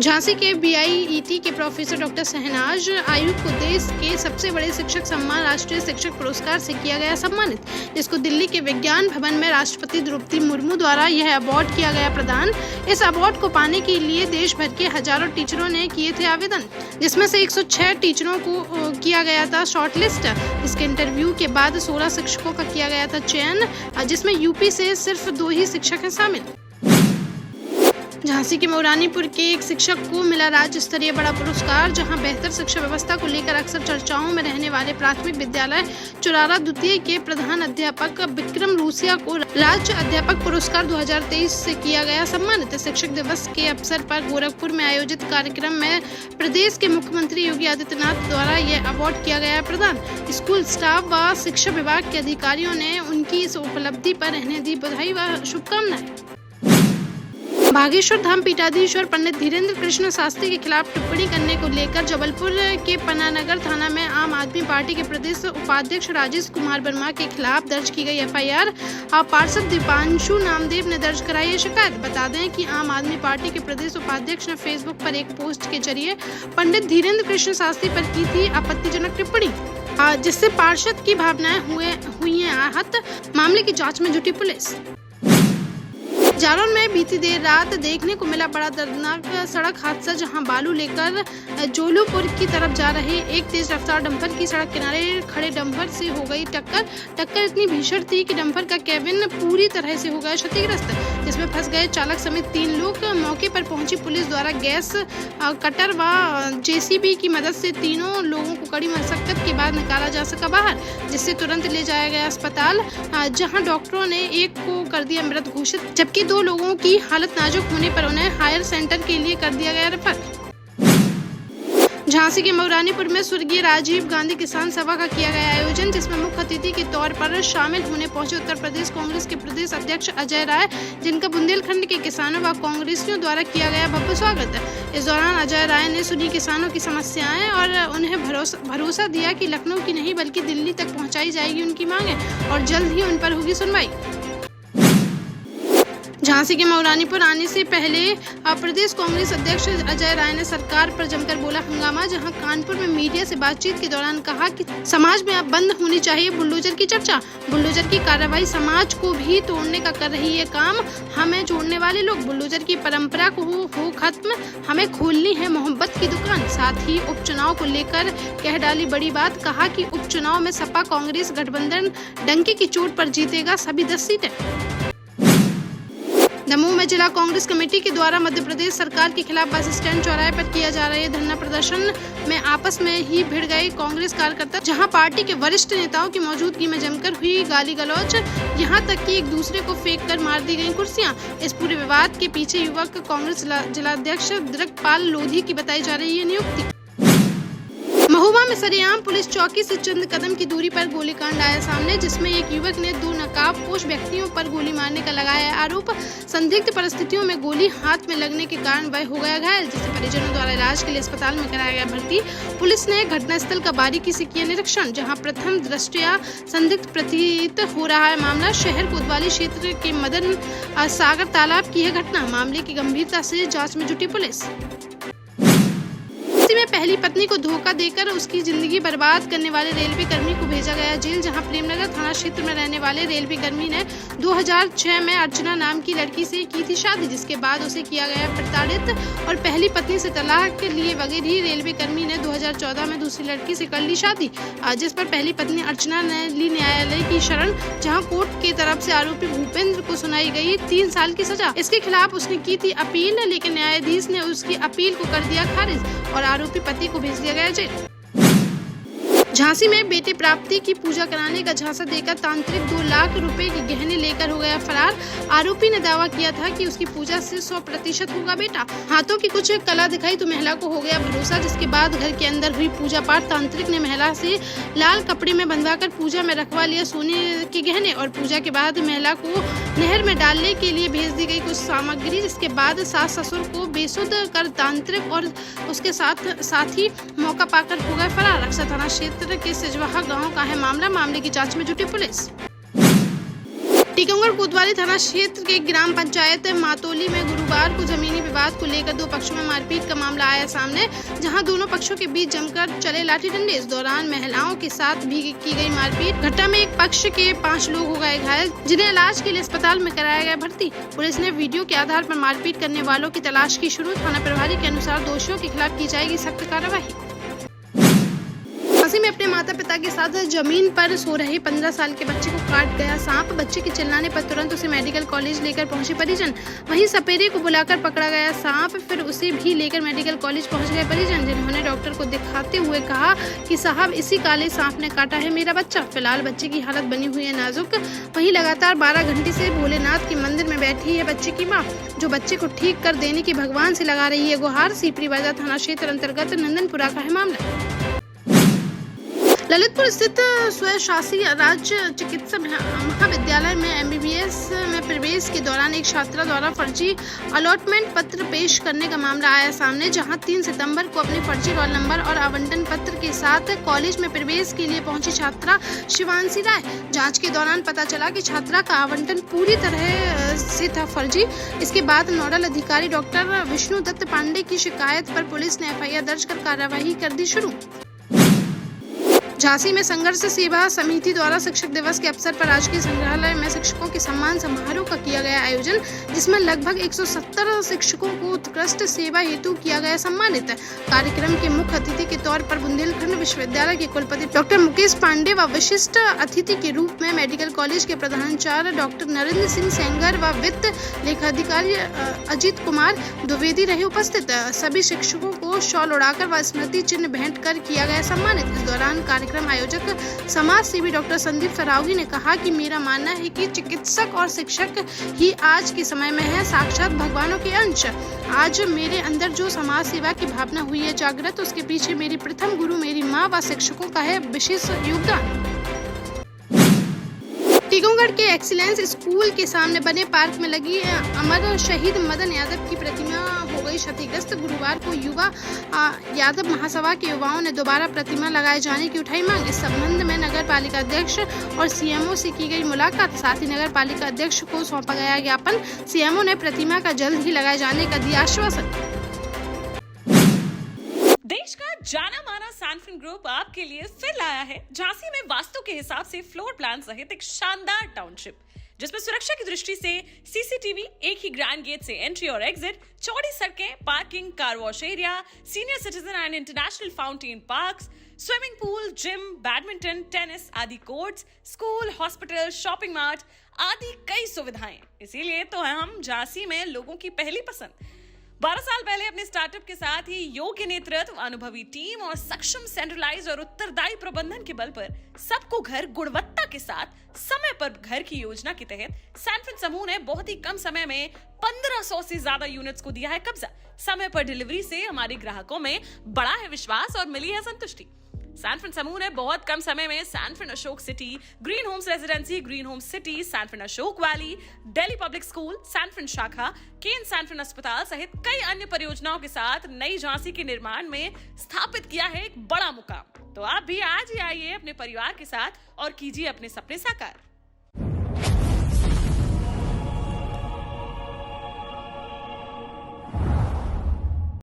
झांसी के बीआईईटी के professor doctor Shehnaaz Ayub को देश के सबसे बड़े शिक्षक सम्मान राष्ट्रीय शिक्षक पुरस्कार से किया गया सम्मानित, जिसको दिल्ली के विज्ञान भवन में राष्ट्रपति द्रौपदी मुर्मू द्वारा यह अवार्ड किया गया प्रदान। इस अवार्ड को पाने के लिए देश भर के हजारों टीचरों ने किए थे आवेदन, जिसमें से 106 टीचरों को किया गया था शॉर्टलिस्ट। इसके इंटरव्यू के बाद 16 शिक्षकों का किया गया था चयन, जिसमें यूपी से सिर्फ 2 ही शिक्षक हैं शामिल। झांसी के मऊरानीपुर के एक शिक्षक को मिला राज्य स्तरीय बड़ा पुरस्कार, जहां बेहतर शिक्षा व्यवस्था को लेकर अक्सर चर्चाओं में रहने वाले प्राथमिक विद्यालय चुरारा द्वितीय के प्रधान अध्यापक विक्रम रूसिया को राज्य अध्यापक पुरस्कार 2023 से किया गया सम्मानित। शिक्षक दिवस के अवसर पर गोरखपुर में आयोजित कार्यक्रम में प्रदेश के मुख्यमंत्री योगी आदित्यनाथ द्वारा यह अवार्ड किया गया प्रदान। स्कूल स्टाफ व शिक्षा विभाग के अधिकारियों ने उनकी इस उपलब्धि पर इन्हें दी बधाई व शुभकामनाएं। बागेश्वर धाम पीठाधीश्वर पंडित धीरेन्द्र कृष्ण शास्त्री के खिलाफ टिप्पणी करने को लेकर जबलपुर के पन्नानगर थाना में आम आदमी पार्टी के प्रदेश उपाध्यक्ष राजेश कुमार वर्मा के खिलाफ दर्ज की गई एफआईआर पार्षद दीपांशु नामदेव ने दर्ज कराई है शिकायत। बता दें कि आम आदमी पार्टी के प्रदेश उपाध्यक्ष ने फेसबुक पर एक पोस्ट के जरिए पंडित धीरेन्द्र कृष्ण शास्त्री पर की थी आपत्तिजनक टिप्पणी, जिससे पार्षद की भावनाएं हुई हैं आहत। मामले की जाँच में जुटी पुलिस। जालौन में बीती देर रात देखने को मिला बड़ा दर्दनाक सड़क हादसा, जहां बालू लेकर जोलूपुर की तरफ जा रहे एक तेज रफ्तार डंपर की सड़क किनारे खड़े डंपर से हो गई टक्कर इतनी भीषण थी कि डंपर का केबिन पूरी तरह से हो गया क्षतिग्रस्त, जिसमें फंस गए चालक समेत 3 लोग। मौके पर पहुंची पुलिस द्वारा गैस कटर व जेसीबी की मदद से तीनों लोगों को कड़ी मशक्कत के बाद निकाला जा सका बाहर, जिससे तुरंत ले जाया गया अस्पताल, जहां डॉक्टरों ने एक को कर दिया मृत घोषित, जबकि 2 लोगों की हालत नाजुक होने पर उन्हें हायर सेंटर के लिए कर दिया गया रेफर। झांसी के मऊरानीपुर में स्वर्गीय राजीव गांधी किसान सभा का किया गया आयोजन, जिसमें मुख्य अतिथि के तौर पर शामिल होने पहुंचे उत्तर प्रदेश कांग्रेस के प्रदेश अध्यक्ष अजय राय, जिनका बुंदेलखंड के किसानों व कांग्रेसियों द्वारा किया गया भव्य स्वागत। इस दौरान अजय राय ने सुनी किसानों की समस्याएं और उन्हें भरोसा दिया कि लखनऊ की नहीं बल्कि दिल्ली तक पहुँचाई जाएगी उनकी मांगे और जल्द ही उन पर होगी सुनवाई। झांसी के मऊरानीपुर आने से पहले प्रदेश कांग्रेस अध्यक्ष अजय राय ने सरकार पर जमकर बोला हंगामा, जहां कानपुर में मीडिया से बातचीत के दौरान कहा कि समाज में अब बंद होनी चाहिए बुलडोजर की चर्चा। बुलडोजर की कार्रवाई समाज को भी तोड़ने का कर रही है काम। हमें जोड़ने वाले लोग बुलडोजर की परंपरा को हो खत्म, हमें खोलनी है मोहब्बत की दुकान। साथ ही उपचुनाव को लेकर कह डाली बड़ी बात, कहा कि उपचुनाव में सपा कांग्रेस गठबंधन डंके की चोट पर जीतेगा सभी 10 सीटें। दमोह में जिला कांग्रेस कमेटी के द्वारा मध्य प्रदेश सरकार के खिलाफ बस स्टैंड चौराहे पर किया जा रहे धरना प्रदर्शन में आपस में ही भिड़ गए कांग्रेस कार्यकर्ता, जहां पार्टी के वरिष्ठ नेताओं की मौजूदगी में जमकर हुई गाली गलौज, यहां तक कि एक दूसरे को फेंक कर मार दी गई कुर्सियां। इस पूरे विवाद के पीछे युवक कांग्रेस जिलाध्यक्ष दिग्पाल लोधी की बताई जा रही है नियुक्ति। महुआ में सरेआम पुलिस चौकी से चंद कदम की दूरी पर गोलीकांड आया सामने, जिसमें एक युवक ने 2 नकाबपोश व्यक्तियों पर गोली मारने का लगाया आरोप। संदिग्ध परिस्थितियों में गोली हाथ में लगने के कारण वह हो गया घायल, जिसे परिजनों द्वारा इलाज के लिए अस्पताल में कराया गया भर्ती। पुलिस ने घटनास्थल का बारीकी से किया निरीक्षण, जहां प्रथम दृष्टया संदिग्ध प्रतीत हो रहा है मामला शहर कोतवाली क्षेत्र के मदन सागर तालाब की है घटना। मामले की गंभीरता से जाँच में जुटी पुलिस। में पहली पत्नी को धोखा देकर उसकी जिंदगी बर्बाद करने वाले रेलवे कर्मी को भेजा गया जेल, जहां प्रेमनगर थाना क्षेत्र में रहने वाले रेलवे कर्मी ने 2006 में अर्चना नाम की लड़की से की थी शादी, जिसके बाद उसे किया गया प्रताड़ित और पहली पत्नी से तलाक के लिए बगैर ही रेलवे कर्मी ने 2014 में दूसरी लड़की से कर ली शादी, जिस पर पहली पत्नी अर्चना ने ली न्यायालय की शरण, जहां कोर्ट की तरफ से आरोपी भूपेंद्र को सुनाई गई 3 साल की सजा। इसके खिलाफ उसने की थी अपील, लेकिन न्यायाधीश ने उसकी अपील को कर दिया खारिज और आरोपी पति को भेज दिया गया जेल। झांसी में बेटे प्राप्ति की पूजा कराने का झांसा देकर तांत्रिक 2 लाख रुपए के गहने लेकर हो गया फरार। आरोपी ने दावा किया था कि उसकी पूजा से 100% होगा बेटा। हाथों की कुछ कला दिखाई तो महिला को हो गया भरोसा, जिसके बाद घर के अंदर हुई पूजा पाठ। तांत्रिक ने महिला से लाल कपड़े में बंधवाकर पूजा में रखवा लिया सोने के गहने और पूजा के बाद महिला को नहर में डालने के लिए भेज दी गई कुछ सामग्री, जिसके बाद सास ससुर को बेसुध कर तांत्रिक और उसके साथी मौका पाकर हो गए फरार। रक्षा थाना क्षेत्र के सिजवाहा गांव का है मामला। मामले की जांच में जुटी पुलिस। टीकमगढ़ कोतवाली थाना क्षेत्र के ग्राम पंचायत मातोली में गुरुवार को जमीनी विवाद को लेकर दो पक्षों में मारपीट का मामला आया सामने, जहां दोनों पक्षों के बीच जमकर चले लाठी डंडे। इस दौरान महिलाओं के साथ भी की गई मारपीट। घटना में एक पक्ष के 5 लोग हो गए घायल, जिन्हें इलाज के लिए अस्पताल में कराया गया भर्ती। पुलिस ने वीडियो के आधार पर मारपीट करने वालों की तलाश की शुरू। थाना प्रभारी के अनुसार दोषियों के खिलाफ की जाएगी सख्त कार्रवाई। झांसी में अपने माता पिता के साथ जमीन पर सो रहे 15 साल के बच्चे को काट गया सांप। बच्चे के चिल्लाने पर तुरंत उसे मेडिकल कॉलेज लेकर पहुंचे परिजन। वहीं सपेरे को बुलाकर पकड़ा गया सांप, फिर उसे भी लेकर मेडिकल कॉलेज पहुंच गए परिजन, जिन्होंने डॉक्टर को दिखाते हुए कहा कि साहब, इसी काले सांप ने काटा है मेरा बच्चा। फिलहाल बच्चे की हालत बनी हुई है नाजुक। वहीं लगातार 12 घंटे से भोलेनाथ के मंदिर में बैठी है बच्चे की माँ, जो बच्चे को ठीक कर देने की भगवान से लगा रही है गुहार। सीपरी बाजार थाना क्षेत्र अंतर्गत नंदनपुरा का है मामला। ललितपुर स्थित स्वशासी राज्य चिकित्सा महाविद्यालय में MBBS में प्रवेश के दौरान एक छात्रा द्वारा फर्जी अलॉटमेंट पत्र पेश करने का मामला आया सामने, जहां 3 सितंबर को अपने फर्जी रोल नंबर और आवंटन पत्र के साथ कॉलेज में प्रवेश के लिए पहुंची छात्रा शिवांशी राय। जांच के दौरान पता चला कि छात्रा का आवंटन पूरी तरह से था फर्जी। इसके बाद नोडल अधिकारी डॉक्टर विष्णु दत्त पांडे की शिकायत पर पुलिस ने FIR दर्ज कर कार्रवाई कर दी शुरू। झांसी में संघर्ष सेवा समिति द्वारा शिक्षक दिवस के अवसर पर राजकीय संग्रहालय में शिक्षकों के सम्मान समारोह का किया गया आयोजन, जिसमें लगभग 170 शिक्षकों को उत्कृष्ट सेवा हेतु किया गया सम्मानित। कार्यक्रम के मुख्य अतिथि के तौर पर बुंदेलखंड विश्वविद्यालय के कुलपति डॉक्टर मुकेश पांडे व विशिष्ट अतिथि के रूप में मेडिकल कॉलेज के प्रधानाचार्य डॉक्टर नरेंद्र सिंह सेंगर व वित्त लेखाधिकारी अजीत कुमार द्विवेदी रहे उपस्थित। सभी शिक्षकों को शॉल उड़ाकर व स्मृति चिन्ह भेंट कर किया गया सम्मानित। इस दौरान कार्यक्रम आयोजक समाज सेवी डॉक्टर संदीप सरावगी ने कहा कि मेरा मानना है कि चिकित्सक और शिक्षक ही आज के समय में है साक्षात भगवानों के अंश। आज मेरे अंदर जो समाज सेवा की भावना हुई है जागृत, उसके पीछे मेरी प्रथम गुरु मेरी माँ व शिक्षकों का है विशेष योगदान। टीकमगढ़ के एक्सीलेंस स्कूल के सामने बने पार्क में लगी अमर शहीद मदन यादव की प्रतिमा हो गई क्षतिग्रस्त। गुरुवार को युवा यादव महासभा के युवाओं ने दोबारा प्रतिमा लगाए जाने की उठाई मांग। इस संबंध में नगर पालिका अध्यक्ष और CMO से की गई मुलाकात, साथ ही नगर पालिका अध्यक्ष को सौंपा गया ज्ञापन। CMO ने प्रतिमा का जल्द ही लगाए जाने का दिया आश्वासन। देश का जाना माना सैनफिन ग्रुप आपके लिए फिर लाया है झांसी में वास्तु के हिसाब से फ्लोर प्लान सहित एक शानदार टाउनशिप, जिसमें सुरक्षा की दृष्टि से CCTV, एक ही ग्रैंड गेट से एंट्री और एग्जिट, चौड़ी सड़कें, parking, car wash area, senior citizen and international fountain parks, swimming pool, gym, badminton, tennis आदि courts, school, hospital, shopping mart आदि कई सुविधाएं। इसीलिए तो हम झांसी में लोगों की पहली पसंद। 12 साल पहले अपने स्टार्टअप के साथ ही योग्य नेतृत्व, अनुभवी टीम और सक्षम सेंट्रलाइज और उत्तरदायी प्रबंधन के बल पर सबको घर गुणवत्ता के साथ समय पर घर की योजना के तहत सैनफिन समूह ने बहुत ही कम समय में 1500 से ज्यादा यूनिट्स को दिया है कब्जा। समय पर डिलीवरी से हमारे ग्राहकों में बड़ा है विश्वास और मिली है संतुष्टि। सैनफिन समूह ने बहुत कम समय में Sanfin Ashok city, green homes residency, green homes city, Sanfin Ashok valley, Delhi public school, Sanfin शाखा, केन सैनफिन अस्पताल सहित कई अन्य परियोजनाओं के साथ नई झांसी के निर्माण में स्थापित किया है एक बड़ा मुकाम। तो आप भी आज ही आइए अपने परिवार के साथ और कीजिए अपने सपने साकार।